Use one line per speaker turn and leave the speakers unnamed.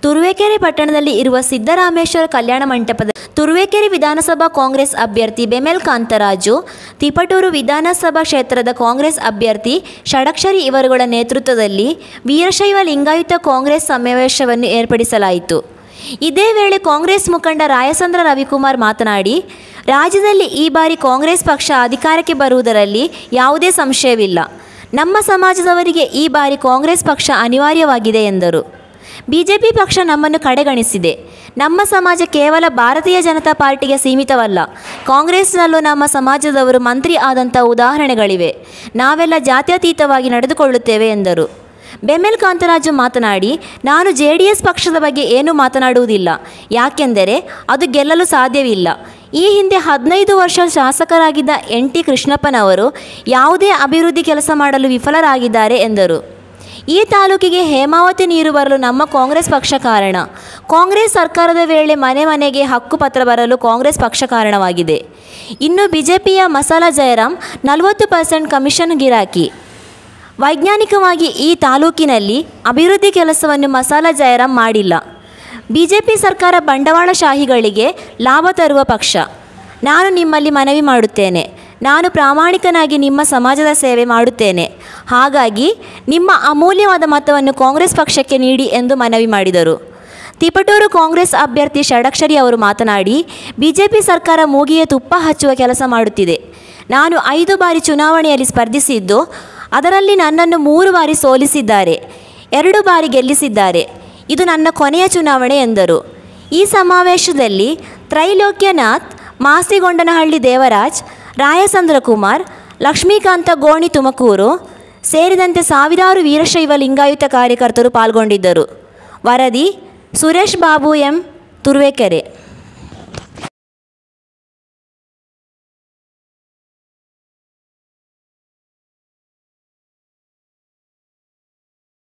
ತುರುವೇಕೆರೆ ಪಟ್ಟಣದಲ್ಲಿ ಇರುವ ಸಿದ್ದರಾಮೇಶ್ವರ ಕಲ್ಯಾಣ ಮಂಟಪದ ತುರುವೇಕೆರೆ ವಿಧಾನಸಭಾ ಕಾಂಗ್ರೆಸ್ ಅಭ್ಯರ್ಥಿ ಬೆಮೆಲ್ ಕಾಂತರಾಜು, ತಿಪಟೂರು ವಿಧಾನಸಭಾ ಕ್ಷೇತ್ರದ ಕಾಂಗ್ರೆಸ್ ಅಭ್ಯರ್ಥಿ ಷಡಕ್ಷರಿ ಇವರುಗಳ ನೇತೃತ್ವದಲ್ಲಿ ವೀರಶೈವ ಲಿಂಗಾಯತ ಕಾಂಗ್ರೆಸ್ ಸಮಾವೇಶವನ್ನು ಏರ್ಪಡಿಸಲಾಯಿತು. ಇದೇ ವೇಳೆ ಕಾಂಗ್ರೆಸ್ ಮುಖಂಡ ರಾಯಸಂದ್ರ ರವಿಕುಮಾರ್ ಮಾತನಾಡಿ, ರಾಜ್ಯದಲ್ಲಿ ಈ ಬಾರಿ ಕಾಂಗ್ರೆಸ್ ಪಕ್ಷ ಅಧಿಕಾರಕ್ಕೆ ಬರುವುದರಲ್ಲಿ ಯಾವುದೇ ಸಂಶಯವಿಲ್ಲ. ನಮ್ಮ ಸಮಾಜದವರಿಗೆ ಈ ಬಾರಿ ಕಾಂಗ್ರೆಸ್ ಪಕ್ಷ ಅನಿವಾರ್ಯವಾಗಿದೆ ಎಂದರು. ಬಿಜೆಪಿ ಪಕ್ಷ ನಮ್ಮನ್ನು ಕಡೆಗಣಿಸಿದೆ. ನಮ್ಮ ಸಮಾಜ ಕೇವಲ ಭಾರತೀಯ ಜನತಾ ಪಾರ್ಟಿಗೆ ಸೀಮಿತವಲ್ಲ. ಕಾಂಗ್ರೆಸ್ನಲ್ಲೂ ನಮ್ಮ ಸಮಾಜದವರು ಮಂತ್ರಿ ಆದಂಥ ಉದಾಹರಣೆಗಳಿವೆ. ನಾವೆಲ್ಲ ಜಾತ್ಯತೀತವಾಗಿ ನಡೆದುಕೊಳ್ಳುತ್ತೇವೆ ಎಂದರು. ಬೆಮೆಲ್ ಕಾಂತರಾಜು ಮಾತನಾಡಿ, ನಾನು JDS ಪಕ್ಷದ ಬಗ್ಗೆ ಏನೂ ಮಾತನಾಡುವುದಿಲ್ಲ. ಯಾಕೆಂದರೆ ಅದು ಗೆಲ್ಲಲು ಸಾಧ್ಯವಿಲ್ಲ. ಈ ಹಿಂದೆ 15 ವರ್ಷ ಶಾಸಕರಾಗಿದ್ದ NT ಕೃಷ್ಣಪ್ಪನವರು ಯಾವುದೇ ಅಭಿವೃದ್ಧಿ ಕೆಲಸ ಮಾಡಲು ವಿಫಲರಾಗಿದ್ದಾರೆ ಎಂದರು. ಈ ತಾಲೂಕಿಗೆ ಹೇಮಾವತಿ ನೀರು ಬರಲು ನಮ್ಮ ಕಾಂಗ್ರೆಸ್ ಪಕ್ಷ ಕಾರಣ. ಕಾಂಗ್ರೆಸ್ ಸರ್ಕಾರದ ವೇಳೆ ಮನೆ ಮನೆಗೆ ಹಕ್ಕುಪತ್ರ ಬರಲು ಕಾಂಗ್ರೆಸ್ ಪಕ್ಷ ಕಾರಣವಾಗಿದೆ. ಇನ್ನು ಬಿಜೆಪಿಯ ಮಸಾಲಾ ಜಯರಾಮ್ 40% ಕಮಿಷನ್ ಗಿರಾಕಿ. ವೈಜ್ಞಾನಿಕವಾಗಿ ಈ ತಾಲೂಕಿನಲ್ಲಿ ಅಭಿವೃದ್ಧಿ ಕೆಲಸವನ್ನು ಮಸಾಲಾ ಜಯರಾಮ್ ಮಾಡಿಲ್ಲ. ಬಿಜೆಪಿ ಸರ್ಕಾರ ಬಂಡವಾಳಶಾಹಿಗಳಿಗೆ ಲಾಭ ತರುವ ಪಕ್ಷ. ನಾನು ನಿಮ್ಮಲ್ಲಿ ಮನವಿ ಮಾಡುತ್ತೇನೆ, ನಾನು ಪ್ರಾಮಾಣಿಕನಾಗಿ ನಿಮ್ಮ ಸಮಾಜದ ಸೇವೆ ಮಾಡುತ್ತೇನೆ. ಹಾಗಾಗಿ ನಿಮ್ಮ ಅಮೂಲ್ಯವಾದ ಮತವನ್ನು ಕಾಂಗ್ರೆಸ್ ಪಕ್ಷಕ್ಕೆ ನೀಡಿ ಎಂದು ಮನವಿ ಮಾಡಿದರು. ತಿಪಟೂರು ಕಾಂಗ್ರೆಸ್ ಅಭ್ಯರ್ಥಿ ಷಡಕ್ಷರಿ ಅವರು ಮಾತನಾಡಿ, ಬಿಜೆಪಿ ಸರ್ಕಾರ ಮೂಗಿಗೆ ತುಪ್ಪ ಹಚ್ಚುವ ಕೆಲಸ ಮಾಡುತ್ತಿದೆ. ನಾನು 5 ಬಾರಿ ಚುನಾವಣೆಯಲ್ಲಿ ಸ್ಪರ್ಧಿಸಿದ್ದು, ಅದರಲ್ಲಿ ನನ್ನನ್ನು 3 ಬಾರಿ ಸೋಲಿಸಿದ್ದಾರೆ, 2 ಬಾರಿ ಗೆಲ್ಲಿಸಿದ್ದಾರೆ. ಇದು ನನ್ನ ಕೊನೆಯ ಚುನಾವಣೆ ಎಂದರು. ಈ ಸಮಾವೇಶದಲ್ಲಿ ತ್ರೈಲೋಕ್ಯನಾಥ್, ಮಾಸ್ತಿಗೊಂಡನಹಳ್ಳಿ ದೇವರಾಜ್, ರಾಯಸಂದ್ರ ಕುಮಾರ್, ಲಕ್ಷ್ಮೀಕಾಂತ ಗೋಣಿ ತುಮಕೂರು ಸೇರಿದಂತೆ ಸಾವಿರಾರು ವೀರಶೈವ ಲಿಂಗಾಯತ ಕಾರ್ಯಕರ್ತರು ಪಾಲ್ಗೊಂಡಿದ್ದರು. ವರದಿ ಸುರೇಶ್ ಬಾಬು ಎಂ, ತುರುವೇಕೆರೆ.